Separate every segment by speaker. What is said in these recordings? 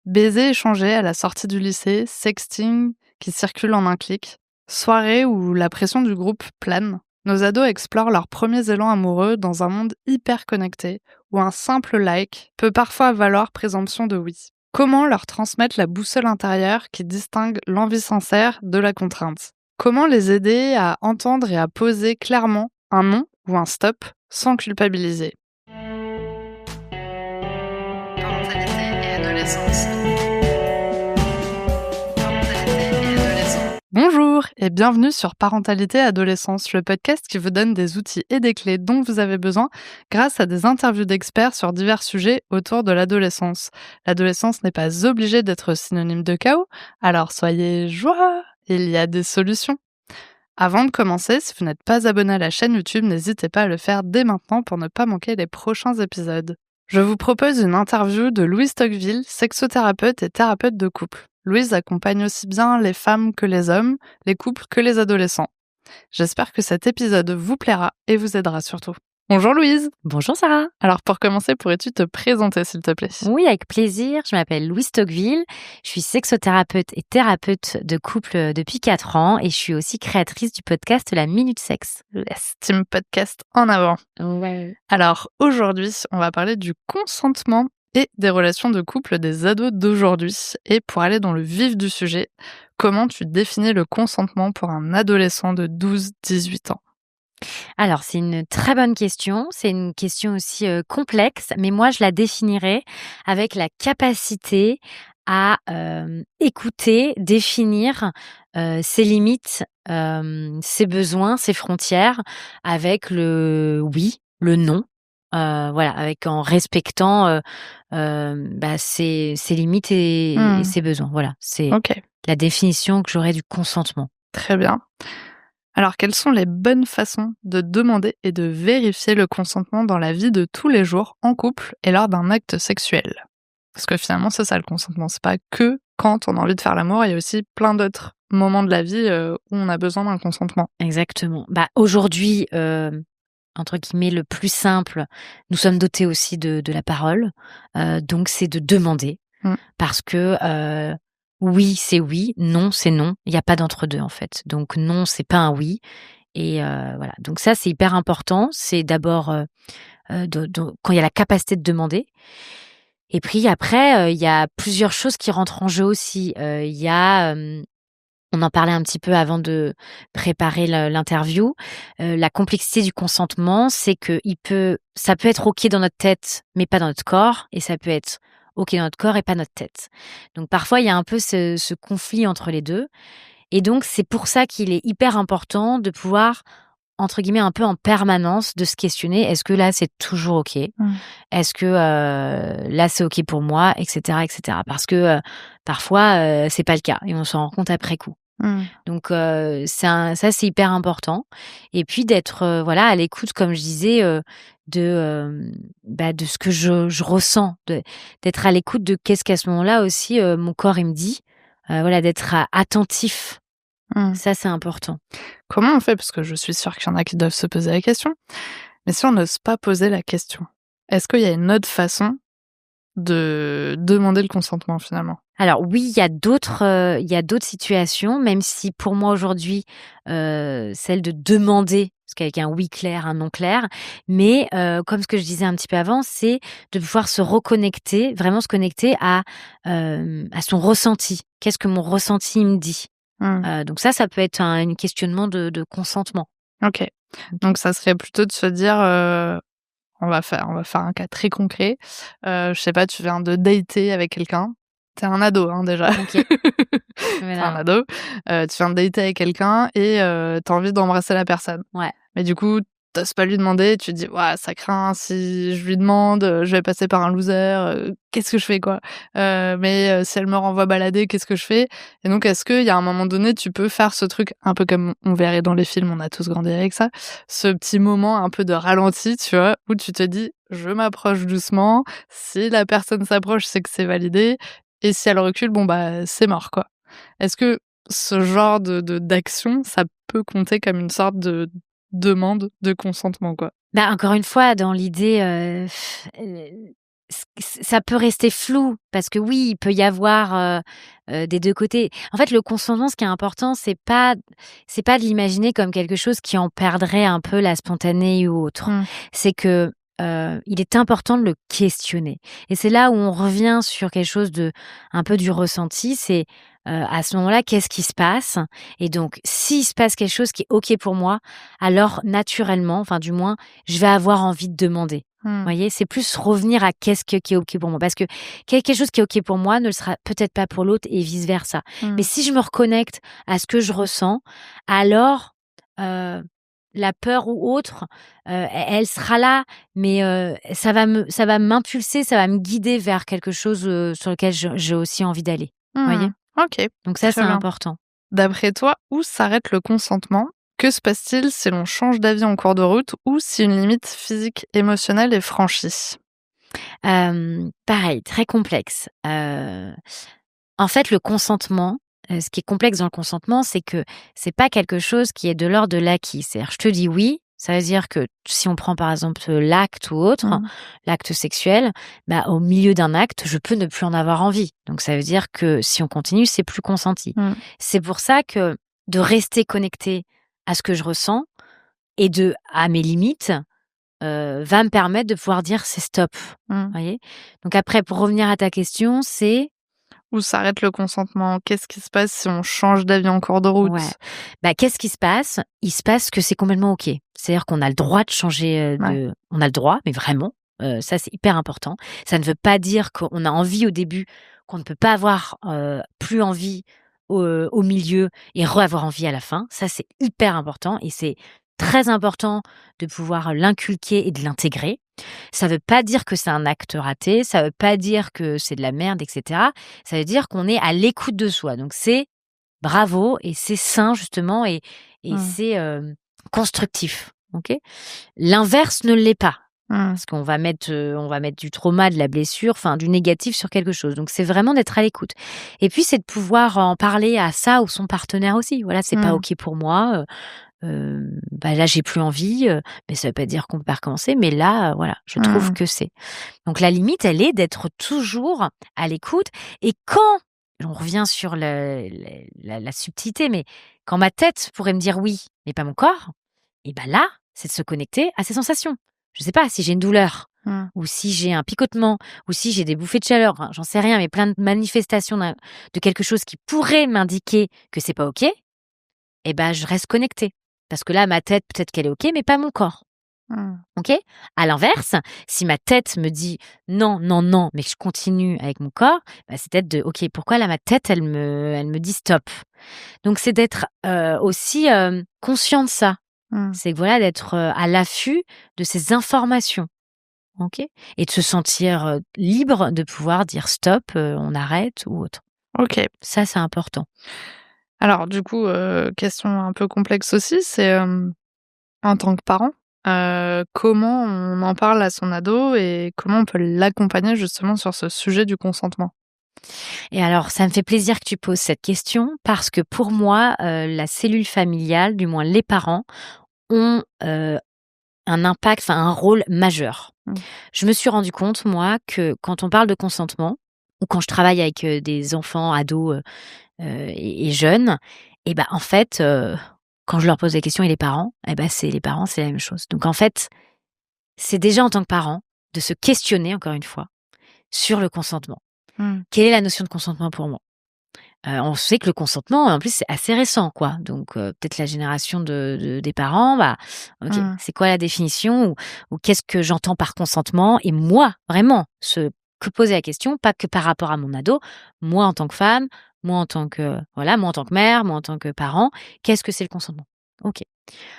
Speaker 1: Baisers échangés à la sortie du lycée, sexting qui circule en un clic, soirée où la pression du groupe plane. Nos ados explorent leurs premiers élans amoureux dans un monde hyper connecté, où un simple like peut parfois valoir présomption de oui. Comment leur transmettre la boussole intérieure qui distingue l'envie sincère de la contrainte? Comment les aider à entendre et à poser clairement un non ou un stop sans culpabiliser? Parentalité et adolescence. Bonjour et bienvenue sur Parentalité et Adolescence, le podcast qui vous donne des outils et des clés dont vous avez besoin grâce à des interviews d'experts sur divers sujets autour de l'adolescence. L'adolescence n'est pas obligée d'être synonyme de chaos, alors soyez joie, il y a des solutions. Avant de commencer, si vous n'êtes pas abonné à la chaîne YouTube, n'hésitez pas à le faire dès maintenant pour ne pas manquer les prochains épisodes. Je vous propose une interview de Louise Tocqueville, sexothérapeute et thérapeute de couple. Louise accompagne aussi bien les femmes que les hommes, les couples que les adolescents. J'espère que cet épisode vous plaira et vous aidera surtout. Bonjour Louise.
Speaker 2: Bonjour Sarah.
Speaker 1: Alors pour commencer, pourrais-tu te présenter s'il te plaît?
Speaker 2: Oui, avec plaisir. Je m'appelle Louise Tocqueville. Je suis sexothérapeute et thérapeute de couple depuis 4 ans et je suis aussi créatrice du podcast La Minute Sexe.
Speaker 1: Yes, team podcast en avant.
Speaker 2: Ouais.
Speaker 1: Alors aujourd'hui, on va parler du consentement et des relations de couple des ados d'aujourd'hui. Et pour aller dans le vif du sujet, comment tu définis le consentement pour un adolescent de 12-18 ans?
Speaker 2: Alors, c'est une très bonne question. C'est une question aussi complexe, mais moi, je la définirais avec la capacité à écouter, définir ses limites, ses besoins, ses frontières, avec le oui, le non. Voilà, avec en respectant ses limites et ses besoins. Voilà, c'est
Speaker 1: Ok,
Speaker 2: la définition que j'aurais du consentement.
Speaker 1: très bien. Alors, quelles sont les bonnes façons de demander et de vérifier le consentement dans la vie de tous les jours, en couple et lors d'un acte sexuel? Parce que finalement, c'est ça le consentement. C'est pas que quand on a envie de faire l'amour, il y a aussi plein d'autres moments de la vie où on a besoin d'un consentement.
Speaker 2: Exactement. Aujourd'hui, entre guillemets, le plus simple, nous sommes dotés aussi de la parole. Donc, c'est de demander. Parce que oui, c'est oui, non, c'est non. Il n'y a pas d'entre-deux, en fait. Donc, non, c'est pas un oui. Et voilà. Donc, ça, c'est hyper important. C'est d'abord quand il y a la capacité de demander. Et puis après, il y a plusieurs choses qui rentrent en jeu aussi. Il y a on en parlait un petit peu avant de préparer l'interview. La complexité du consentement, c'est que ça peut être OK dans notre tête, mais pas dans notre corps, et ça peut être OK dans notre corps et pas notre tête. Donc parfois, il y a un peu ce conflit entre les deux. Et donc, c'est pour ça qu'il est hyper important de pouvoir, entre guillemets, un peu en permanence, de se questionner, est-ce que là, c'est toujours OK? Est-ce que là, c'est OK pour moi, etc., etc. Parce que parfois, c'est pas le cas et on s'en rend compte après coup. Donc ça, c'est hyper important. Et puis d'être à l'écoute, comme je disais, de ce que je ressens, d'être à l'écoute de qu'est-ce qu'à ce moment-là aussi mon corps il me dit. D'être attentif. Ça, c'est important.
Speaker 1: Comment on fait? Parce que je suis sûre qu'il y en a qui doivent se poser la question. Mais si on n'ose pas poser la question, est-ce qu'il y a une autre façon de demander le consentement finalement?
Speaker 2: Alors oui, il y a d'autres situations, même si pour moi aujourd'hui, celle de demander, parce qu'avec un oui clair, un non clair, mais comme ce que je disais un petit peu avant, c'est de pouvoir se reconnecter, vraiment se connecter à son ressenti. Qu'est-ce que mon ressenti me dit? Donc ça peut être un questionnement de consentement.
Speaker 1: Ok. Donc ça serait plutôt de se dire, on va faire un cas très concret. Je sais pas, tu viens de dater avec quelqu'un. T'es un ado, hein, déjà.
Speaker 2: OK.
Speaker 1: T'es un ado. Tu viens de dater avec quelqu'un et t'as envie d'embrasser la personne.
Speaker 2: Ouais.
Speaker 1: Mais du coup, t'oses pas lui demander, tu te dis: «Ouah, ça craint, si je lui demande, je vais passer par un loser, qu'est-ce que je fais, quoi? Mais si elle me renvoie balader, qu'est-ce que je fais?» Et donc est-ce qu'il y a un moment donné, tu peux faire ce truc un peu comme on verrait dans les films, on a tous grandi avec ça, ce petit moment un peu de ralenti, tu vois? Où tu te dis: «Je m'approche doucement, si la personne s'approche, c'est que c'est validé et si elle recule, bon, bah, c'est mort, quoi». Est-ce que ce genre d'action, ça peut compter comme une sorte de demande de consentement, quoi?
Speaker 2: Encore une fois, dans l'idée, ça peut rester flou parce que oui, il peut y avoir des deux côtés. En fait, le consentement, ce qui est important, c'est pas de l'imaginer comme quelque chose qui en perdrait un peu la spontanéité ou autre. C'est que il est important de le questionner. Et c'est là où on revient sur quelque chose de un peu du ressenti. C'est à ce moment-là, qu'est-ce qui se passe? Et donc, s'il se passe quelque chose qui est OK pour moi, alors naturellement, enfin du moins, je vais avoir envie de demander. Vous voyez, c'est plus revenir à qu'est-ce qui est OK pour moi. Parce que quelque chose qui est OK pour moi ne le sera peut-être pas pour l'autre et vice-versa. Mais si je me reconnecte à ce que je ressens, alors la peur ou autre, elle sera là, mais ça va m'impulser, ça va me guider vers quelque chose sur lequel j'ai aussi envie d'aller. Vous voyez?
Speaker 1: OK.
Speaker 2: Donc ça,
Speaker 1: Très
Speaker 2: c'est
Speaker 1: bien.
Speaker 2: important.
Speaker 1: D'après toi, où s'arrête le consentement? Que se passe-t-il si l'on change d'avis en cours de route ou si une limite physique, émotionnelle est franchie?
Speaker 2: Pareil, très complexe. En fait, le consentement, ce qui est complexe dans le consentement, c'est que c'est pas quelque chose qui est de l'ordre de l'acquis. C'est-à-dire, je te dis oui, ça veut dire que si on prend par exemple l'acte ou autre, l'acte sexuel, bah, au milieu d'un acte, je peux ne plus en avoir envie. Donc ça veut dire que si on continue, c'est plus consenti. C'est pour ça que de rester connecté à ce que je ressens et à mes limites, va me permettre de pouvoir dire: «C'est stop». Voyez? Donc après, pour revenir à ta question, c'est
Speaker 1: Où s'arrête le consentement? Qu'est-ce qui se passe si on change d'avis en cours de route?
Speaker 2: ouais. Bah, qu'est-ce qui se passe? Il se passe que c'est complètement OK. C'est-à-dire qu'on a le droit de changer,
Speaker 1: Ouais.
Speaker 2: on a le droit, mais vraiment, ça, c'est hyper important. Ça ne veut pas dire qu'on a envie au début, qu'on ne peut pas avoir, plus envie au milieu et avoir envie à la fin. Ça, c'est hyper important et c'est très important de pouvoir l'inculquer et de l'intégrer. Ça veut pas dire que c'est un acte raté, ça veut pas dire que c'est de la merde et cetera. Ça veut dire qu'on est à l'écoute de soi. Donc c'est bravo et c'est sain justement et c'est, constructif, OK? L'inverse ne l'est pas, parce qu'on va mettre du trauma, de la blessure, enfin du négatif sur quelque chose. Donc c'est vraiment d'être à l'écoute et puis c'est de pouvoir en parler à ça ou son partenaire aussi. Voilà, c'est pas OK pour moi, bah, là j'ai plus envie, mais ça veut pas dire qu'on peut pas recommencer, mais là, voilà, je trouve que c'est. Donc la limite, elle est d'être toujours à l'écoute et quand on revient sur la subtilité, mais quand ma tête pourrait me dire oui, mais pas mon corps, et ben là, c'est de se connecter à ces sensations. Je sais pas, si j'ai une douleur ou si j'ai un picotement ou si j'ai des bouffées de chaleur, enfin, j'en sais rien, mais plein de manifestations de quelque chose qui pourrait m'indiquer que c'est pas OK, et ben je reste connectée. Parce que là, ma tête, peut-être qu'elle est OK, mais pas mon corps. OK? À l'inverse, si ma tête me dit: «Non, non, non», mais que je continue avec mon corps, bah, c'est peut-être de: «OK, pourquoi là ma tête elle me dit stop?» Donc c'est d'être, aussi, conscient de ça. C'est que voilà, d'être, à l'affût de ces informations. OK? Et de se sentir, libre de pouvoir dire stop, on arrête ou autre.
Speaker 1: OK.
Speaker 2: Ça, c'est important.
Speaker 1: Alors du coup, question un peu complexe aussi, c'est, en tant que parent, comment on en parle à son ado et comment on peut l'accompagner justement sur ce sujet du consentement?
Speaker 2: Et alors, ça me fait plaisir que tu poses cette question parce que pour moi, la cellule familiale, du moins les parents, ont, un impact, enfin un rôle majeur. Je me suis rendu compte, moi, que quand on parle de consentement ou quand je travaille avec, des enfants, ados, et jeunes et ben, en fait, quand je leur pose des questions et les parents, et ben, c'est les parents, c'est la même chose. Donc en fait, c'est déjà en tant que parent de se questionner, encore une fois, sur le consentement. Quelle est la notion de consentement pour moi? On sait que le consentement, en plus, c'est assez récent, quoi. Donc, peut-être la génération des parents, bah, OK, c'est quoi la définition ou qu'est-ce que j'entends par consentement? Et moi, vraiment, poser la question, pas que par rapport à mon ado, moi en tant que femme, moi en tant que voilà, moi en tant que mère, moi en tant que parent, qu'est-ce que c'est le consentement? OK.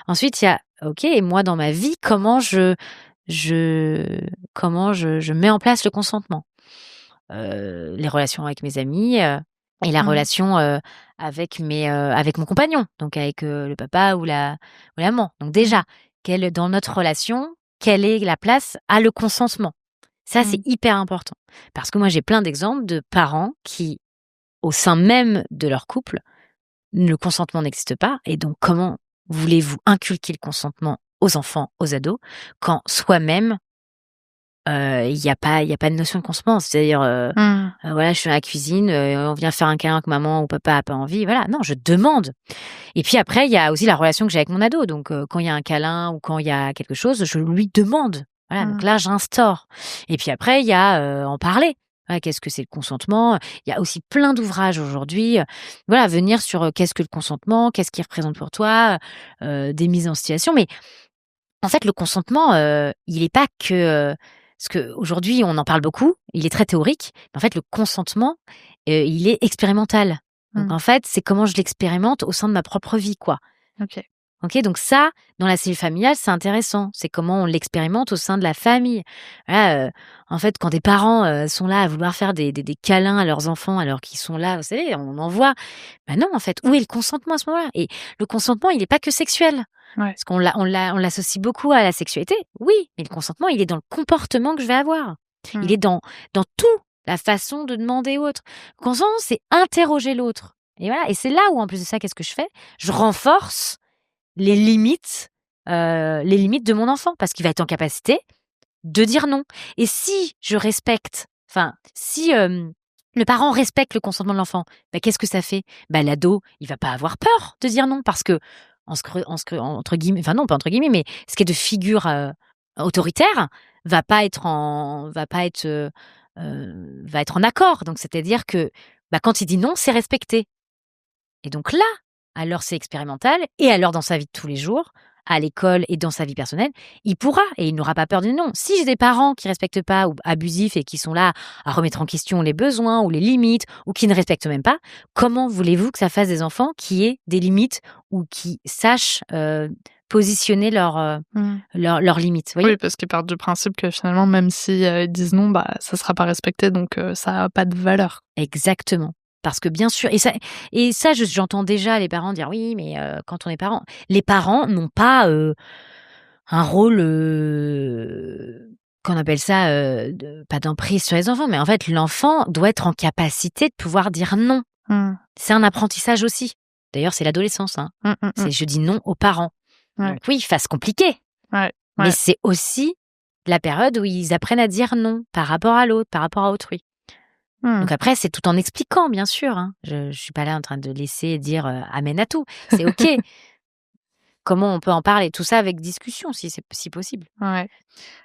Speaker 2: Ensuite, il y a OK et moi dans ma vie, je mets en place le consentement? Les relations avec mes amis, et la relation, avec mon compagnon, donc avec, le papa ou l'amant. Donc déjà, dans notre relation, quelle est la place à le consentement? Ça, c'est hyper important. Parce que moi, j'ai plein d'exemples de parents qui, au sein même de leur couple, le consentement n'existe pas et donc comment voulez-vous inculquer le consentement aux enfants, aux ados, quand soi-même il y a pas de notion de consentement. C'est-à-dire, voilà, je suis dans la cuisine, on vient faire un câlin que maman ou papa a pas envie. Voilà, non, je demande. Et puis après, il y a aussi la relation que j'ai avec mon ado. Donc, quand il y a un câlin ou quand il y a quelque chose, je lui demande. Voilà, donc là, j'instaure. Et puis après, il y a en parler. Voilà, qu'est-ce que c'est le consentement? Il y a aussi plein d'ouvrages aujourd'hui. Voilà, venir sur qu'est-ce que le consentement, qu'est-ce qu'il représente pour toi, des mises en situation. Mais en fait, le consentement, il est pas que, parce qu'aujourd'hui, on en parle beaucoup, il est très théorique, mais en fait, le consentement, il est expérimental. Donc en fait, c'est comment je l'expérimente au sein de ma propre vie, quoi.
Speaker 1: OK.
Speaker 2: OK, donc ça, dans la cellule familiale, c'est intéressant. C'est comment on l'expérimente au sein de la famille. Voilà, en fait, quand des parents, sont là à vouloir faire des câlins à leurs enfants alors qu'ils sont là, vous savez, on en voit. Bah non, en fait, où est le consentement à ce moment-là? Et le consentement, il est pas que sexuel.
Speaker 1: Ouais.
Speaker 2: Parce on l'associe beaucoup à la sexualité. Oui, mais le consentement, il est dans le comportement que je vais avoir. Il est dans tout, la façon de demander ou autre. Le consentement, c'est interroger l'autre. Et voilà, et c'est là où, en plus de ça, qu'est-ce que je fais? Je renforce les limites de mon enfant parce qu'il va être en capacité de dire non. Et si je respecte, enfin, si le parent respecte le consentement de l'enfant, bah, qu'est-ce que ça fait? Bah, l'ado, il va pas avoir peur de dire non parce que entre guillemets, enfin non, pas entre guillemets, mais ce qui est de figure autoritaire va être en accord. Donc, c'est-à-dire que bah, quand il dit non, c'est respecté. Et donc là, alors c'est expérimental, et alors dans sa vie de tous les jours, à l'école et dans sa vie personnelle, il pourra et il n'aura pas peur de dire non. Si j'ai des parents qui respectent pas ou abusifs et qui sont là à remettre en question les besoins ou les limites ou qui ne respectent même pas, comment voulez-vous que ça fasse des enfants qui aient des limites ou qui sachent positionner leurs limites, vous voyez?
Speaker 1: Oui, parce qu'ils partent du principe que finalement, même si, ils disent non, bah, ça sera pas respecté, donc ça a pas de valeur.
Speaker 2: Exactement. Parce que bien sûr, et ça, j'entends déjà les parents dire oui, mais quand on est parent, les parents n'ont pas un rôle, qu'on appelle ça, pas d'emprise sur les enfants, mais en fait, l'enfant doit être en capacité de pouvoir dire non.
Speaker 1: Mmh.
Speaker 2: C'est un apprentissage aussi. D'ailleurs, c'est l'adolescence, hein. C'est je dis non aux parents.
Speaker 1: Ouais.
Speaker 2: Donc oui, phase compliquée,
Speaker 1: Ouais,
Speaker 2: mais
Speaker 1: ouais.
Speaker 2: c'est aussi la période où ils apprennent à dire non par rapport à l'autre, par rapport à autrui.
Speaker 1: Mmh.
Speaker 2: Donc après, c'est tout en expliquant, bien sûr, hein. Je suis pas là en train de laisser dire, amen à tout. C'est OK. Comment on peut en parler? Tout ça avec discussion si possible.
Speaker 1: Ouais.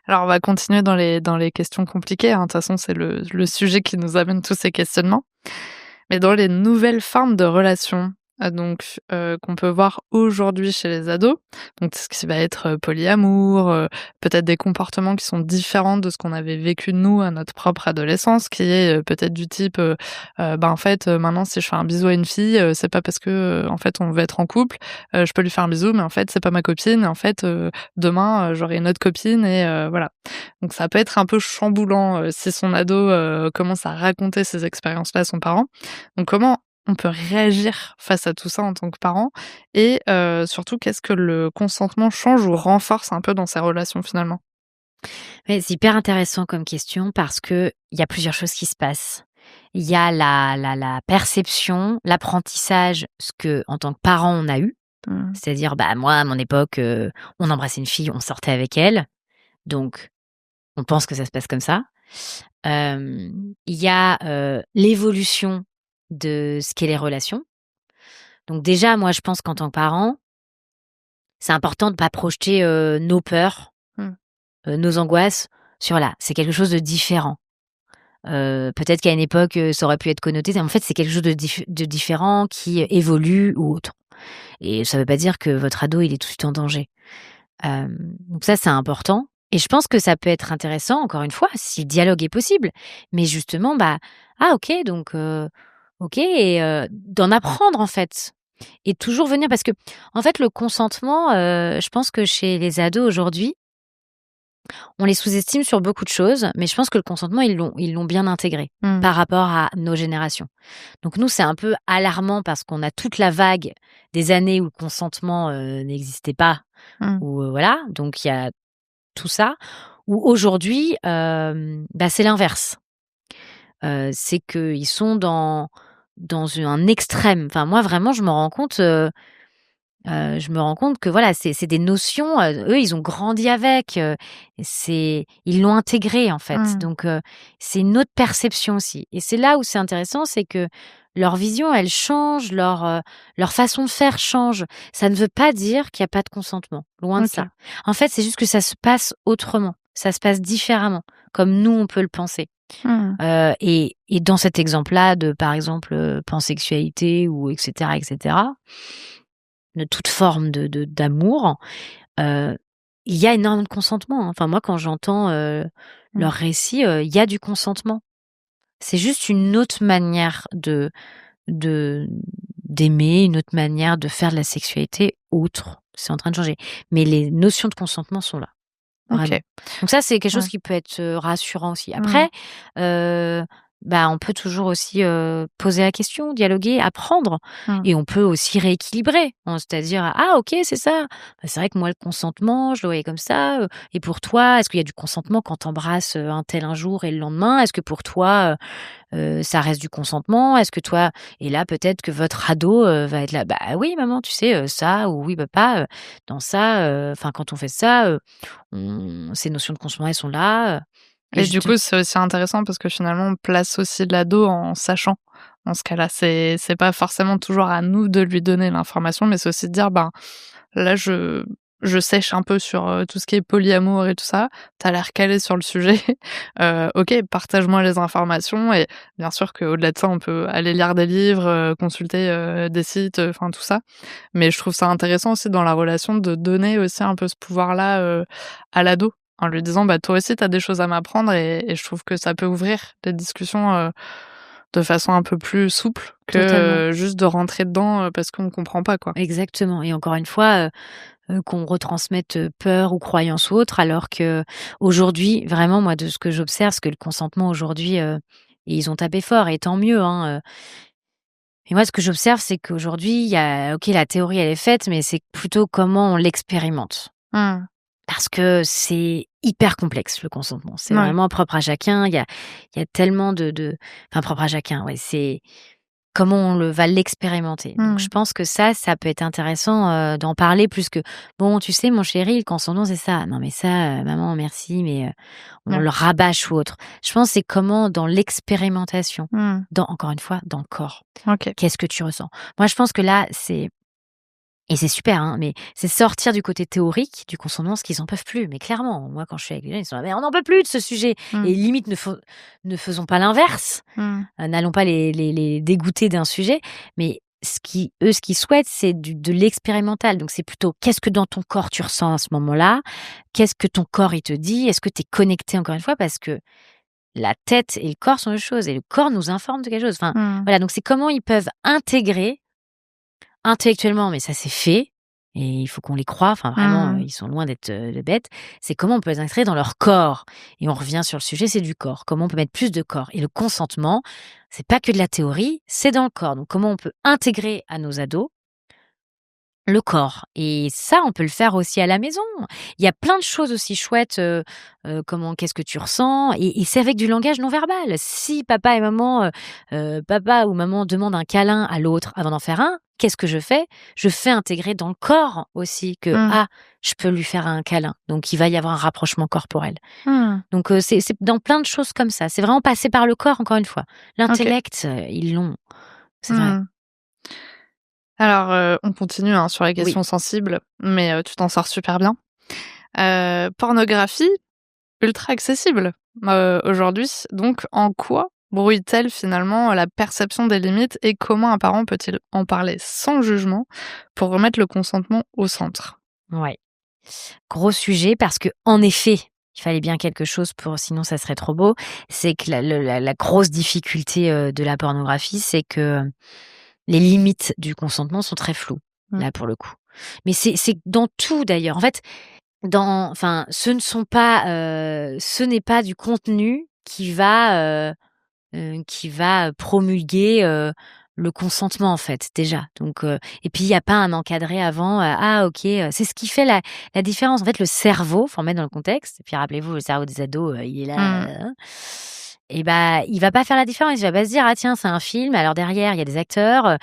Speaker 1: Alors on va continuer dans les questions compliquées, hein. De toute façon, c'est le sujet qui nous amène tous ces questionnements. Mais dans les nouvelles formes de relations, qu'on peut voir aujourd'hui chez les ados, donc ce qui va être, polyamour, peut-être des comportements qui sont différents de ce qu'on avait vécu nous à notre propre adolescence, qui est, peut-être du type, bah, en fait, maintenant si je fais un bisou à une fille, c'est pas parce que, en fait on veut être en couple, je peux lui faire un bisou, mais en fait c'est pas ma copine et en fait, demain, j'aurai une autre copine et voilà. Donc ça peut être un peu chamboulant, si son ado, commence à raconter ses expériences-là à son parent. Donc comment on peut réagir face à tout ça en tant que parent? Et surtout, qu'est-ce que le consentement change ou renforce un peu dans ces relations finalement?
Speaker 2: Ouais, c'est hyper intéressant comme question parce qu'il y a plusieurs choses qui se passent. Il y a la perception, l'apprentissage, ce que en tant que parent on a eu.
Speaker 1: Mmh.
Speaker 2: C'est-à-dire, bah, moi, à mon époque, on embrassait une fille, on sortait avec elle, donc on pense que ça se passe comme ça. Il y a, l'évolution de ce qu'est les relations. Donc déjà, moi, je pense qu'en tant que parent, c'est important de pas projeter, nos peurs,
Speaker 1: Mmh.
Speaker 2: nos angoisses sur là. C'est quelque chose de différent. Peut-être qu'à une époque, ça aurait pu être connoté, mais en fait, c'est quelque chose de différent qui évolue ou autre. Et ça veut pas dire que votre ado, il est tout de suite en danger. Donc ça, c'est important et je pense que ça peut être intéressant, encore une fois, si le dialogue est possible. Mais justement, bah, ah OK, donc OK et d'en apprendre, en fait et toujours venir parce que en fait, le consentement, je pense que chez les ados aujourd'hui, on les sous-estime sur beaucoup de choses, mais je pense que le consentement, ils l'ont bien intégré
Speaker 1: Mmh.
Speaker 2: par rapport à nos générations. Donc nous, c'est un peu alarmant parce qu'on a toute la vague des années où le consentement, n'existait pas
Speaker 1: Mmh.
Speaker 2: ou voilà, donc il y a tout ça. Où aujourd'hui, bah, c'est l'inverse. C'est qu'ils sont dans un extrême. Enfin moi vraiment je me rends compte, je me rends compte que voilà, c'est des notions, eux, ils ont grandi avec, ils l'ont intégré, en fait. Donc c'est une autre perception aussi et c'est là où c'est intéressant, c'est que leur vision, elle change, leur façon de faire change. Ça ne veut pas dire qu'il y a pas de consentement, loin de
Speaker 1: OK.
Speaker 2: ça. En fait, c'est juste que ça se passe autrement, ça se passe différemment, comme nous, on peut le penser.
Speaker 1: Mmh.
Speaker 2: Et dans cet exemple-là de, par exemple, pansexualité ou et cetera, de toute forme d'amour, heu, il y a énormément de consentement, hein. Enfin moi quand j'entends,
Speaker 1: Mmh.
Speaker 2: leurs récits, il y a du consentement. C'est juste une autre manière de d'aimer, une autre manière de faire de la sexualité autre. C'est en train de changer. Mais les notions de consentement sont là, vraiment.
Speaker 1: OK.
Speaker 2: Donc ça, c'est quelque chose
Speaker 1: Ouais.
Speaker 2: qui peut être, rassurant aussi.
Speaker 1: Mmh.
Speaker 2: Après, heu, bah, on peut toujours aussi, poser la question, dialoguer, apprendre
Speaker 1: Mmh.
Speaker 2: et on peut aussi rééquilibrer, hein. C'est-à-dire: «Ah OK, c'est ça. Bah, c'est vrai que moi, le consentement, je le voyais comme ça, et pour toi, est-ce qu'il y a du consentement quand tu embrasses, un tel un jour et le lendemain? Est-ce que pour toi, ça reste du consentement? Est-ce que toi» et là, peut-être que votre ado, va être là: «Bah oui maman, tu sais, ça» ou «Oui papa, dans ça, enfin quand on fait ça, ces notions de consentement, elles sont là», et
Speaker 1: Et
Speaker 2: je
Speaker 1: du
Speaker 2: te
Speaker 1: coup, c'est aussi intéressant parce que finalement, on place aussi l'ado en sachant, dans ce cas-là. C'est pas forcément toujours à nous de lui donner l'information, mais c'est aussi de dire: «Ben, là, je sèche un peu sur, tout ce qui est polyamour et tout ça. Tu as l'air calé sur le sujet. OK, partage-moi les informations» et bien sûr qu'au-delà de ça, on peut aller lire des livres, consulter, des sites, enfin tout ça. Mais je trouve ça intéressant aussi dans la relation de donner aussi un peu ce pouvoir-là, à l'ado, en lui disant: «Bah, toi aussi tu as des choses à m'apprendre» et je trouve que ça peut ouvrir des discussions, de façon un peu plus souple
Speaker 2: totalement,
Speaker 1: que, juste de rentrer dedans, parce qu'on comprend pas, quoi.
Speaker 2: exactement et encore une fois, qu'on retransmette, peur ou croyance ou autre alors qu'aujourd'hui, vraiment moi de ce que j'observe, parce que le consentement aujourd'hui, et ils ont tapé fort et tant mieux, hein, et moi ce que j'observe, c'est qu'aujourd'hui, il y a OK, la théorie elle est faite, mais c'est plutôt comment on l'expérimente.
Speaker 1: Mmh.
Speaker 2: Parce que c'est hyper complexe le consentement. C'est
Speaker 1: Ouais.
Speaker 2: vraiment propre à chacun. Il y a tellement de enfin propre à chacun, ouais, c'est comment on le va l'expérimenter. Donc je
Speaker 1: Mmh.
Speaker 2: pense que ça peut être intéressant, d'en parler plus que: «Bon, tu sais mon chéri, le consentement c'est ça». Non mais ça, maman merci, mais on
Speaker 1: Ouais.
Speaker 2: le rabâche ou autre. Je pense c'est comment dans l'expérimentation,
Speaker 1: Mmh.
Speaker 2: dans encore une fois, dans le corps.
Speaker 1: OK.
Speaker 2: Qu'est-ce que tu ressens? Moi je pense que là, et c'est super, hein, mais c'est sortir du côté théorique du consentement, parce qu'ils en peuvent plus. Mais clairement, moi, quand je suis avec les jeunes, ils sont là: «Mais on n'en peut plus de ce sujet»
Speaker 1: Mmh.
Speaker 2: et limite ne faisons pas l'inverse,
Speaker 1: Mmh.
Speaker 2: n'allons pas les dégoûter d'un sujet. Mais ce qu'ils souhaitent, c'est de l'expérimental. Donc c'est plutôt qu'est-ce que dans ton corps tu ressens à ce moment-là? Qu'est-ce que ton corps il te dit? Est-ce que tu es connecté encore une fois? Parce que la tête et le corps sont deux choses et le corps nous informe de quelque chose. Enfin,
Speaker 1: Mmh.
Speaker 2: voilà, donc c'est comment ils peuvent intégrer intellectuellement, mais ça c'est fait et il faut qu'on les croie, enfin vraiment,
Speaker 1: Mmh.
Speaker 2: ils sont loin d'être, bêtes. C'est comment on peut les intégrer dans leur corps et on revient sur le sujet, c'est du corps. Comment on peut mettre plus de corps et le consentement, c'est pas que de la théorie, c'est dans le corps. Donc comment on peut intégrer à nos ados le corps et ça, on peut le faire aussi à la maison. Il y a plein de choses aussi chouettes, comment qu'est-ce que tu ressens et c'est avec du langage non verbal. Si papa ou maman demande un câlin à l'autre avant d'en faire un, qu'est-ce que je fais? Je fais intégrer dans le corps aussi que:
Speaker 1: Mmh.
Speaker 2: «Ah, je peux lui faire un câlin», donc il va y avoir un rapprochement corporel.
Speaker 1: Mmh.
Speaker 2: Donc c'est dans plein de choses comme ça. C'est vraiment passer par le corps encore une fois.
Speaker 1: OK.
Speaker 2: L'intellect, ils l'ont, c'est vrai.
Speaker 1: Mmh. Alors, on continue, hein, sur les
Speaker 2: Oui.
Speaker 1: questions sensibles, mais tu t'en sors super bien. Pornographie ultra accessible, aujourd'hui, donc en quoi brouille-t-elle finalement la perception des limites et comment un parent peut-il en parler sans jugement pour remettre le consentement au centre?
Speaker 2: Ouais. Gros sujet parce que en effet, il fallait bien quelque chose pour sinon ça serait trop beau. C'est que la grosse difficulté, de la pornographie, c'est que les limites du consentement sont très floues,
Speaker 1: Mmh.
Speaker 2: là, pour le coup. Mais c'est dans tout d'ailleurs. En fait, enfin, ce n'est pas du contenu qui va promulguer, le consentement, en fait, déjà. Donc et puis il y a pas un encadré avant, ah OK, c'est ce qui fait la différence. En fait, le cerveau, faut remettre dans le contexte et puis rappelez-vous, le cerveau des ados, il est là,
Speaker 1: Mmh.
Speaker 2: et il va pas faire la différence. Il va pas se dire: «Ah tiens, c'est un film, alors derrière, il y a des acteurs,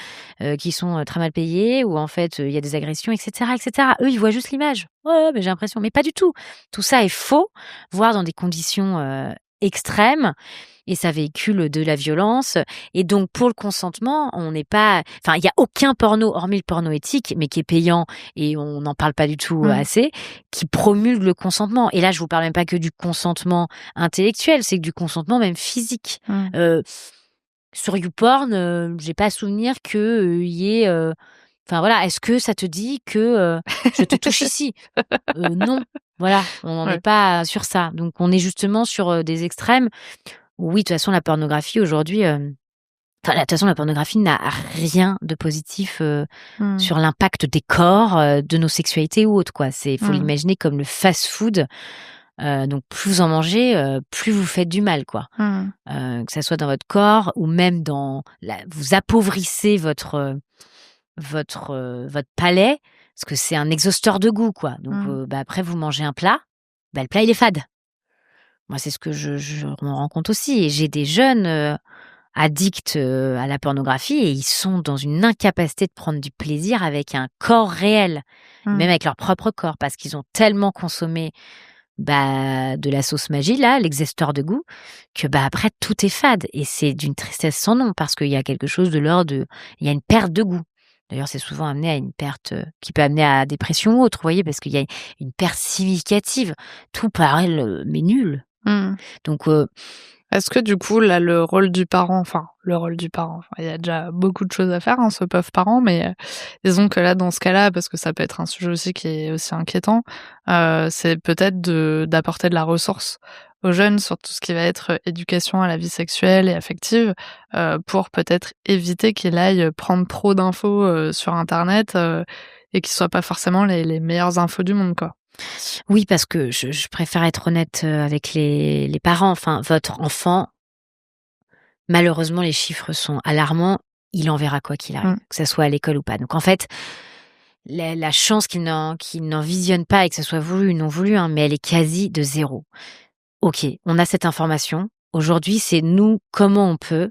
Speaker 2: qui sont, très mal payés ou en fait, il y a des agressions» et cetera et cetera. Eux, ils voient juste l'image. «Ouais, ouais, j'ai l'impression», mais pas du tout. Tout ça est faux, voire dans des conditions, extrêmes et ça véhicule de la violence et donc pour le consentement, on n'est pas enfin, il y a aucun porno, hormis le porno éthique, mais qui est payant et on n'en parle pas du tout, assez, qui promulgue le consentement et là, je vous parle même pas que du consentement intellectuel, c'est que du consentement même physique. Sur YouPorn, j'ai pas souvenir que, y ait, enfin voilà, est-ce que ça te dit que, je te touche ici? Non, voilà, on n'en est pas sur ça. Donc on est justement sur, des extrêmes. Oui, de toute façon, la pornographie aujourd'hui, de toute façon, la pornographie n'a rien de positif, sur l'impact des corps, de nos sexualités ou autres, quoi. Faut l'imaginer comme le fast-food. Donc plus vous en mangez, plus vous faites du mal, quoi. Que ça soit dans votre corps ou même vous appauvrissez votre palais, parce que c'est un exhausteur de goût, quoi. Donc après vous mangez un plat, le plat il est fade. Moi, c'est ce que je me rends compte aussi et j'ai des jeunes, addicts, à la pornographie et ils sont dans une incapacité de prendre du plaisir avec un corps réel, même avec leur propre corps parce qu'ils ont tellement consommé, de la sauce magie là, l'exhausteur de goût, que, après tout est fade et c'est d'une tristesse sans nom parce qu'il y a quelque chose de l'ordre de il y a une perte de goût. D'ailleurs, c'est souvent amené à une perte, qui peut amener à dépression ou autre, vous voyez? Parce qu'il y a une perte significative. Tout paraît mais nul. Donc
Speaker 1: Est-ce que du coup, là, le rôle du parent, il y a déjà beaucoup de choses à faire, hein, ce pauvre parent, mais disons que là, dans ce cas-là, parce que ça peut être un sujet aussi qui est aussi inquiétant, c'est peut-être d'apporter de la ressource aux jeunes sur tout ce qui va être éducation à la vie sexuelle et affective, pour peut-être éviter qu'il aille prendre trop d'infos sur internet, et qui soient pas forcément les meilleures infos du monde, quoi.
Speaker 2: oui, parce que je préfère être honnête, avec les parents. Enfin, votre enfant, malheureusement, les chiffres sont alarmants. Il en verra quoi qu'il arrive, que ça soit à l'école ou pas. Donc en fait, la chance qu'il n'en visionne pas et que ce soit voulu ou non voulu, hein, mais elle est quasi de 0. OK, on a cette information. Aujourd'hui, c'est nous, comment on peut,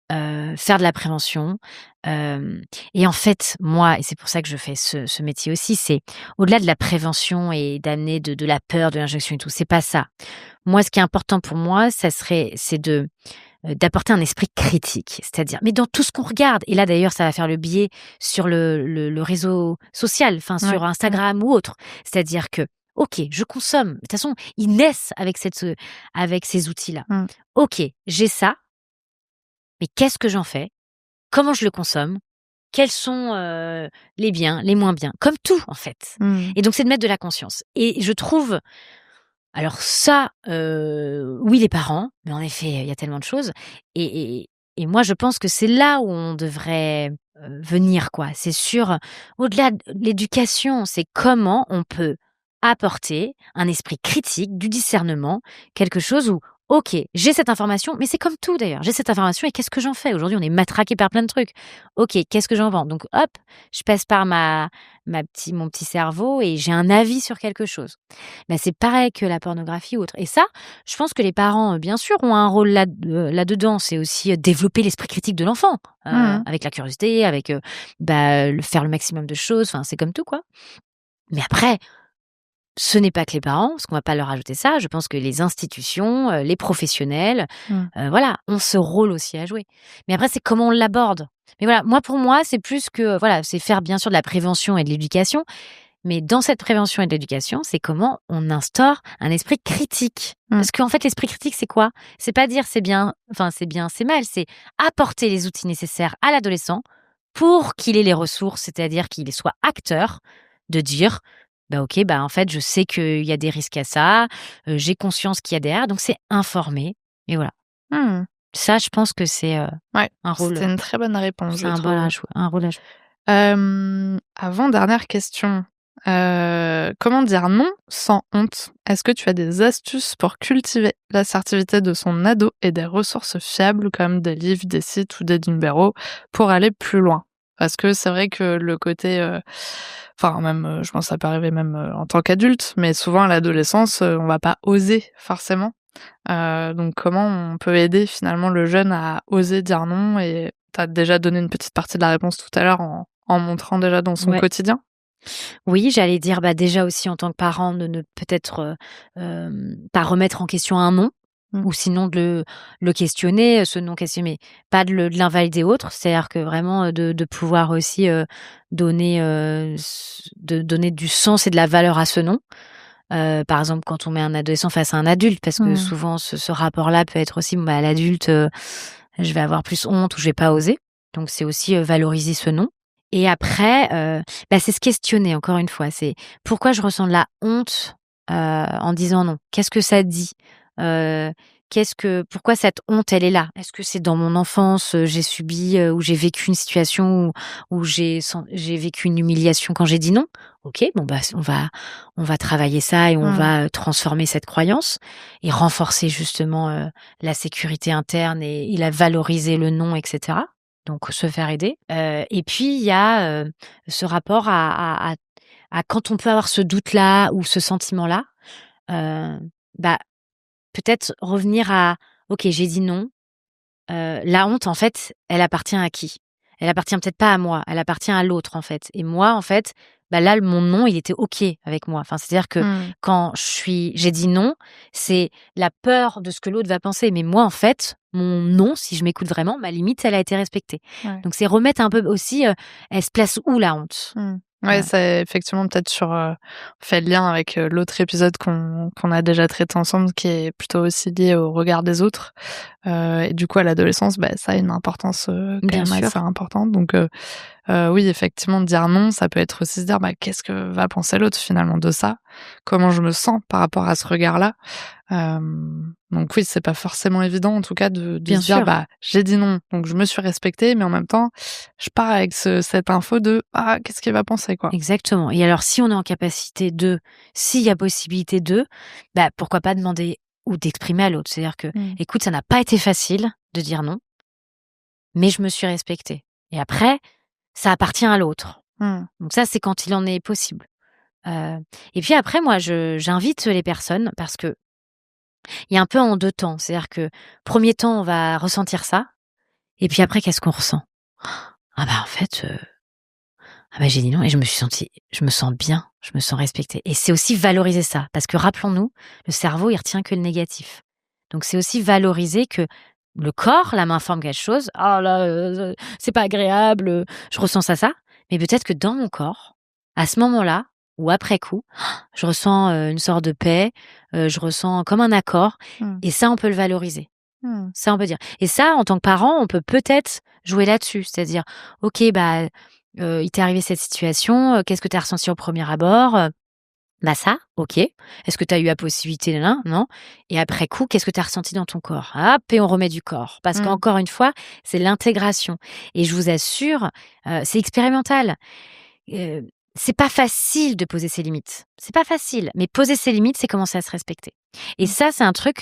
Speaker 2: faire de la prévention. Et en fait, moi et c'est pour ça que je fais ce métier aussi, c'est au-delà de la prévention et d'amener de la peur, de l'injection et tout, c'est pas ça. Moi, ce qui est important pour moi, c'est d'apporter un esprit critique. C'est-à-dire mais dans tout ce qu'on regarde et là, d'ailleurs, ça va faire le biais sur le réseau social, enfin, sur Instagram ou autre. C'est-à-dire que, OK, je consomme. De toute façon, ils naissent avec avec ces outils-là. OK, j'ai ça, mais qu'est-ce que j'en fais? Comment je le consomme? Quels sont, les biens, les moins bien? Comme tout, en fait. Et donc c'est de mettre de la conscience et je trouve alors ça, oui, les parents, mais en effet, il y a tellement de choses et moi, je pense que c'est là où on devrait, venir, quoi. C'est sur au-delà de l'éducation, c'est comment on peut apporter un esprit critique, du discernement, quelque chose où OK, j'ai cette information, mais c'est comme tout d'ailleurs. J'ai cette information et qu'est-ce que j'en fais? Aujourd'hui, on est matraqué par plein de trucs. OK, qu'est-ce que j'en vends? Donc hop, je passe par mon petit cerveau et j'ai un avis sur quelque chose. C'est pareil que la pornographie ou autre. Et ça, je pense que les parents, bien sûr, ont un rôle là-dedans. C'est aussi, développer l'esprit critique de l'enfant, avec la curiosité, avec, faire le maximum de choses. Enfin, c'est comme tout, quoi. Mais après, ce n'est pas que les parents, parce qu'on va pas leur ajouter ça. Je pense que les institutions, les professionnels, voilà, ont ce rôle aussi à jouer. Mais après, c'est comment on l'aborde. Mais voilà, pour moi, c'est plus que, voilà, c'est faire bien sûr de la prévention et de l'éducation. Mais dans cette prévention et de l'éducation, c'est comment on instaure un esprit critique. Parce qu'en fait, l'esprit critique, c'est quoi? C'est pas dire c'est bien, enfin c'est bien, c'est mal. C'est apporter les outils nécessaires à l'adolescent pour qu'il ait les ressources, c'est-à-dire qu'il soit acteur de dire OK, en fait, je sais qu'il y a des risques à ça, j'ai conscience qu'il y a derrière, donc c'est informer et voilà. Ça, je pense que c'est, un rôle.
Speaker 1: C'était une très bonne réponse,
Speaker 2: C'est un rôle à jouer.
Speaker 1: Avant-dernière question. Comment dire non sans honte? Est-ce que tu as des astuces pour cultiver l'assertivité de son ado et des ressources fiables comme des livres, des sites ou des numéros pour aller plus loin? Parce que c'est vrai que le côté, enfin même, je pense que ça peut arriver même, en tant qu'adulte, mais souvent à l'adolescence, on va pas oser forcément. Donc comment on peut aider finalement le jeune à oser dire non? Et tu as déjà donné une petite partie de la réponse tout à l'heure en montrant déjà dans son
Speaker 2: Ouais.
Speaker 1: quotidien.
Speaker 2: Oui, j'allais dire, déjà aussi en tant que parent de ne peut-être, pas remettre en question un non
Speaker 1: Mmh.
Speaker 2: ou sinon de le questionner, ce non questionné, pas de l'invalider autre. C'est-à-dire que vraiment, de pouvoir aussi, donner, donner du sens et de la valeur à ce non. Par exemple, quand on met un adolescent face à un adulte, parce que
Speaker 1: Mmh.
Speaker 2: souvent ce rapport-là peut être aussi, à l'adulte, je vais avoir plus honte ou je vais pas oser. Donc c'est aussi, valoriser ce non. Et après, c'est se questionner encore une fois. C'est pourquoi je ressens de la honte, en disant non? Qu'est-ce que ça dit? Heu, pourquoi cette honte, elle est là? Est-ce que c'est dans mon enfance, j'ai subi, ou j'ai vécu une situation où j'ai vécu une humiliation quand j'ai dit non? OK, on va travailler ça et on
Speaker 1: Mmh.
Speaker 2: va, transformer cette croyance et renforcer justement, la sécurité interne et il a valorisé le non et cetera. Donc se faire aider. Et puis il y a, ce rapport à quand on peut avoir ce doute-là ou ce sentiment-là, heu, bah, peut-être revenir à: «OK, j'ai dit non». La honte en fait, elle appartient à qui? Elle appartient peut-être pas à moi, elle appartient à l'autre en fait et moi en fait, là mon non il était OK avec moi. Enfin, c'est-à-dire que
Speaker 1: Mmh.
Speaker 2: quand j'ai dit non, c'est la peur de ce que l'autre va penser, mais moi en fait, mon non, si je m'écoute vraiment, ma limite elle a été respectée.
Speaker 1: Ouais.
Speaker 2: Donc c'est remettre un peu aussi, elle se place où la honte?
Speaker 1: Mmh. Ouais, c'est effectivement peut-être on fait le lien avec, l'autre épisode qu'on a déjà traité ensemble qui est plutôt aussi lié au regard des autres. Et du coup à l'adolescence, ça a une importance, quand
Speaker 2: Bien
Speaker 1: même
Speaker 2: sûr,
Speaker 1: assez importante donc oui, effectivement, dire non, ça peut être aussi se dire: «Qu'est-ce que va penser l'autre finalement de ça? Comment je me sens par rapport à ce regard-là?» Donc oui, c'est pas forcément évident en tout cas de
Speaker 2: bien
Speaker 1: se dire:
Speaker 2: sûr.
Speaker 1: «J'ai dit non, donc je me suis respectée», mais en même temps, je pars avec cette info de: «Ah, qu'est-ce qu'il va penser?» quoi.
Speaker 2: Exactement et alors si on est en capacité s'il y a possibilité pourquoi pas demander ou d'exprimer à l'autre. C'est-à-dire que:
Speaker 1: Mmh.
Speaker 2: «Écoute, ça n'a pas été facile de dire non, mais je me suis respectée et après, ça appartient à l'autre».
Speaker 1: Mmh.
Speaker 2: Donc ça, c'est quand il en est possible. Heu et puis après moi, j'invite les personnes parce qu'il y a un peu en 2 temps. C'est-à-dire que premier temps, on va ressentir ça et puis après, qu'est-ce qu'on ressent? Ah en fait, j'ai dit non et je me sens bien, je me sens respectée et c'est aussi valoriser ça parce que rappelons-nous, le cerveau, il retient que le négatif. Donc c'est aussi valoriser que le corps, là, m'informe quelque chose: «Ah là, c'est pas agréable, je ressens ça». Mais peut-être que dans mon corps, à ce moment-là ou après coup, je ressens, une sorte de paix, je ressens comme un accord
Speaker 1: Mmh.
Speaker 2: et ça, on peut le valoriser.
Speaker 1: Mmh.
Speaker 2: Ça, on peut dire et ça, en tant que parent, on peut peut-être jouer là-dessus. C'est-à-dire: «OK, il t'est arrivé cette situation, qu'est-ce que tu as ressenti au premier abord?» Ça, OK. Est-ce que tu as eu la possibilité non? Et après coup, qu'est-ce que tu as ressenti dans ton corps? Hop et on remet du corps. Parce
Speaker 1: Mmh.
Speaker 2: qu'encore une fois, c'est l'intégration et je vous assure, c'est expérimental. Heu, c'est pas facile de poser ses limites. C'est pas facile, mais poser ses limites, c'est commencer à se respecter. Et
Speaker 1: Mmh.
Speaker 2: ça, c'est un truc,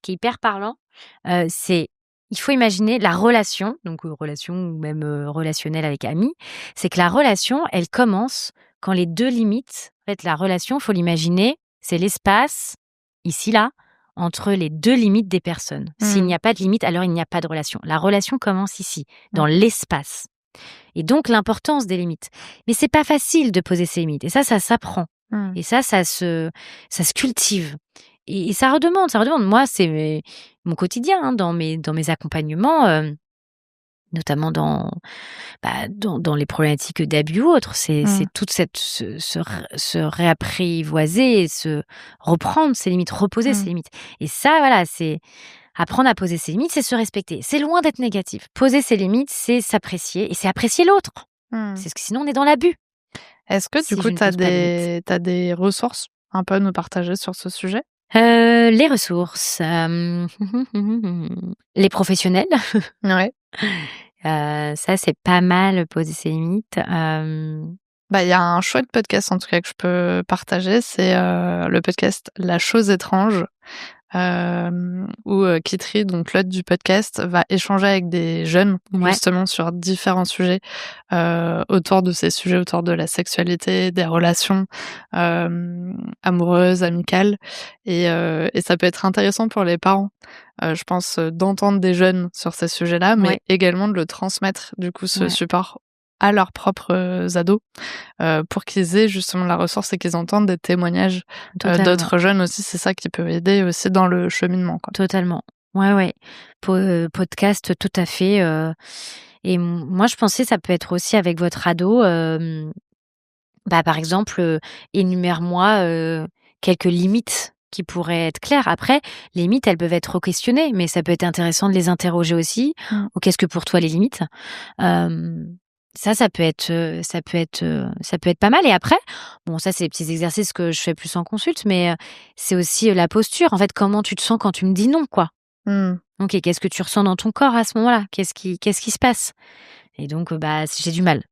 Speaker 2: qui est hyper parlant. C'est il faut imaginer la relation, donc relation ou même, relationnelle avec amis, c'est que la relation, elle commence quand les 2 limites en fait, la relation, faut l'imaginer, c'est l'espace, ici, là, entre les 2 limites des personnes. S'il
Speaker 1: Mmh.
Speaker 2: n'y a pas de limite, alors il n'y a pas de relation. La relation commence ici,
Speaker 1: Mmh.
Speaker 2: dans l'espace. Et donc l'importance des limites. Mais c'est pas facile de poser ses limites et ça s'apprend
Speaker 1: Mmh.
Speaker 2: et ça se cultive et ça redemande, ça redemande. Moi, c'est mon quotidien, hein, dans mes accompagnements, notamment dans les problématiques d'abus ou autres. C'est
Speaker 1: Mmh.
Speaker 2: toute cette se réapprivoiser et se reprendre ses limites, reposer ses
Speaker 1: Mmh.
Speaker 2: limites et ça, voilà, c'est apprendre à poser ses limites, c'est se respecter. C'est loin d'être négatif. Poser ses limites, c'est s'apprécier et c'est apprécier l'autre.
Speaker 1: Mmh.
Speaker 2: C'est ce que sinon on est dans l'abus,
Speaker 1: Est-ce que du
Speaker 2: si
Speaker 1: coup
Speaker 2: je ne pose pas de limites.
Speaker 1: tu des ressources un peu à nous partager sur ce sujet?
Speaker 2: Les ressources, les professionnels,
Speaker 1: Ouais.
Speaker 2: ça c'est pas mal, poser ses limites,
Speaker 1: Il y a un chouette podcast en tout cas que je peux partager, c'est, le podcast La Chose étrange, où Kitri, donc l'hôte du podcast, va échanger avec des jeunes justement sur différents sujets autour de ces sujets, autour de la sexualité, des relations amoureuses, amicales, et ça peut être intéressant pour les parents, je pense, d'entendre des jeunes sur ces sujets-là, mais également de le transmettre du coup ce support à leurs propres ados, pour qu'ils aient justement la ressource et qu'ils entendent des témoignages d'autres jeunes aussi. C'est ça qui peut aider aussi dans le cheminement, quoi.
Speaker 2: Totalement. Ouais. Podcast, tout à fait. Et moi, je pensais ça peut être aussi avec votre ado. Par exemple, énumère-moi quelques limites qui pourraient être claires. Après, les limites, elles peuvent être questionnées, mais ça peut être intéressant de les interroger aussi. Ou qu'est-ce que pour toi les limites? Ça peut être pas mal. Et après, bon, ça, c'est des petits exercices que je fais plus en consulte, mais c'est aussi la posture. En fait, comment tu te sens quand tu me dis non, quoi. Ok, qu'est-ce que tu ressens dans ton corps à ce moment-là? Qu'est-ce qui se passe? Et donc, j'ai du mal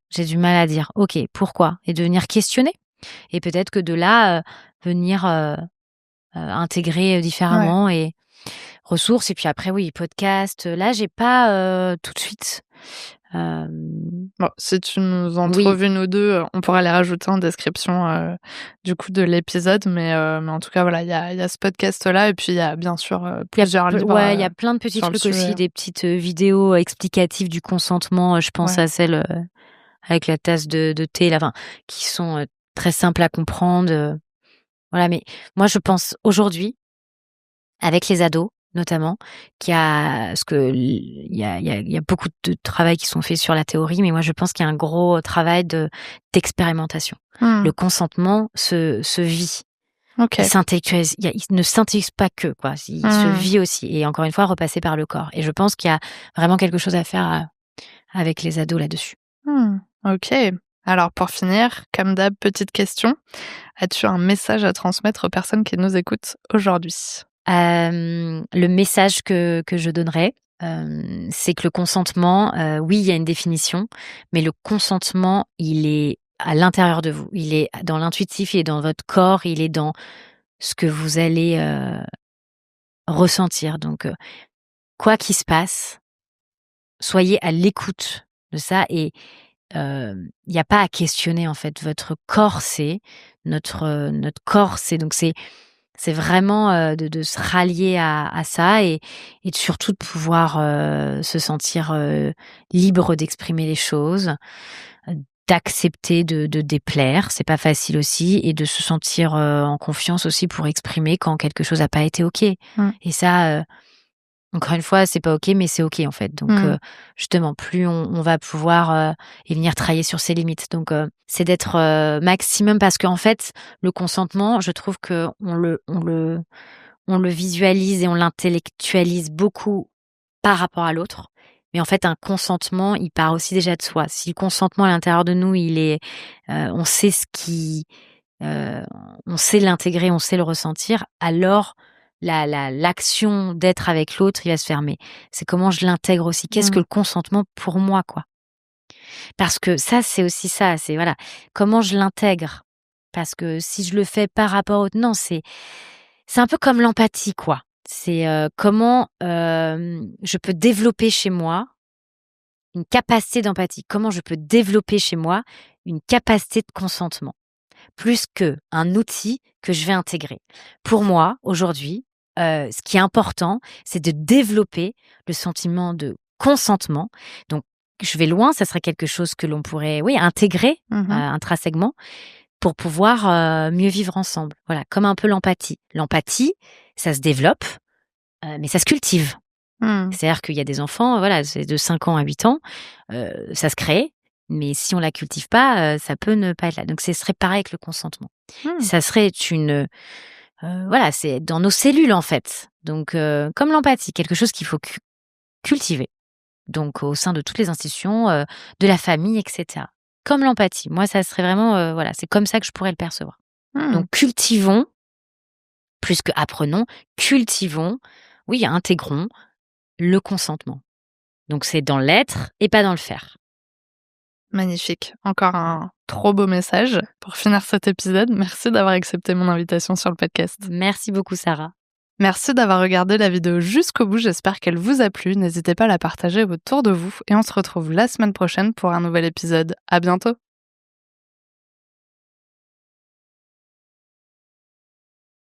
Speaker 2: à dire, ok, pourquoi? Et de venir questionner. Et peut-être que de là, venir intégrer différemment et ressources. Et puis après, oui, podcast. Là, j'ai pas tout de suite.
Speaker 1: Bon, si tu nous en trouves une ou deux, on pourra les rajouter en description du coup de l'épisode, mais en tout cas voilà, il y a ce podcast-là, et puis il y a bien sûr plusieurs livres.
Speaker 2: Il y a plein de petits trucs aussi, des petites vidéos explicatives du consentement. Je pense à celle avec la tasse de thé, là, qui sont très simples à comprendre. Voilà, mais moi je pense aujourd'hui, avec les ados notamment, il y a beaucoup de travail qui sont faits sur la théorie, mais moi je pense qu'il y a un gros travail d'expérimentation. Le consentement se vit. Il s'intellectualise, il ne s'intellectualise pas que, quoi. Il se vit aussi. Et encore une fois, repasser par le corps. Et je pense qu'il y a vraiment quelque chose à faire avec les ados là-dessus.
Speaker 1: Ok. Alors pour finir, comme d'hab, petite question. As-tu un message à transmettre aux personnes qui nous écoutent aujourd'hui?
Speaker 2: Le message que je donnerais, c'est que le consentement, oui, il y a une définition, mais le consentement, il est à l'intérieur de vous. Il est dans l'intuitif, il est dans votre corps, il est dans ce que vous allez ressentir. Donc, quoi qu'il se passe, soyez à l'écoute de ça, et il n'y a pas à questionner, en fait. Votre corps, c'est notre corps, c'est vraiment de se rallier à ça, et surtout de pouvoir se sentir libre d'exprimer les choses, d'accepter de déplaire, c'est pas facile aussi, et de se sentir en confiance aussi pour exprimer quand quelque chose n'a pas été ok. Et ça, encore une fois, c'est pas ok, mais c'est ok en fait. Donc justement, plus on va pouvoir et venir travailler sur ses limites. Donc c'est d'être maximum, parce qu'en fait, le consentement, je trouve que on le visualise et on l'intellectualise beaucoup par rapport à l'autre. Mais en fait, un consentement, il part aussi déjà de soi. Si le consentement à l'intérieur de nous, il est, on sait on sait l'intégrer, on sait le ressentir, alors l'action d'être avec l'autre, il va se faire. Mais c'est comment je l'intègre aussi. Qu'est-ce que le consentement pour moi, quoi? Parce que ça, c'est aussi ça. C'est voilà, comment je l'intègre. Parce que si je le fais par rapport au non, c'est un peu comme l'empathie, quoi. C'est comment je peux développer chez moi une capacité d'empathie. Comment je peux développer chez moi une capacité de consentement, plus qu'un outil que je vais intégrer. Pour moi, aujourd'hui, ce qui est important, c'est de développer le sentiment de consentement. Donc, je vais loin, ça serait quelque chose que l'on pourrait, intégrer intrinsèquement pour pouvoir mieux vivre ensemble. Voilà, comme un peu l'empathie. L'empathie, ça se développe, mais ça se cultive. C'est-à-dire qu'il y a des enfants, voilà, c'est de 5 ans à 8 ans, ça se crée, mais si on la cultive pas, ça peut ne pas être là. Donc ce serait pareil avec le consentement. Ça serait c'est dans nos cellules en fait. Donc comme l'empathie, quelque chose qu'il faut cultiver. Donc au sein de toutes les institutions, de la famille, etc. Comme l'empathie. Moi, ça serait vraiment, c'est comme ça que je pourrais le percevoir. Donc cultivons, plus que apprenons, cultivons, intégrons le consentement. Donc c'est dans l'être et pas dans le faire.
Speaker 1: Magnifique. Encore un trop beau message pour finir cet épisode. Merci d'avoir accepté mon invitation sur le podcast.
Speaker 2: Merci beaucoup, Sarah.
Speaker 1: Merci d'avoir regardé la vidéo jusqu'au bout, j'espère qu'elle vous a plu. N'hésitez pas à la partager autour de vous et on se retrouve la semaine prochaine pour un nouvel épisode. À bientôt!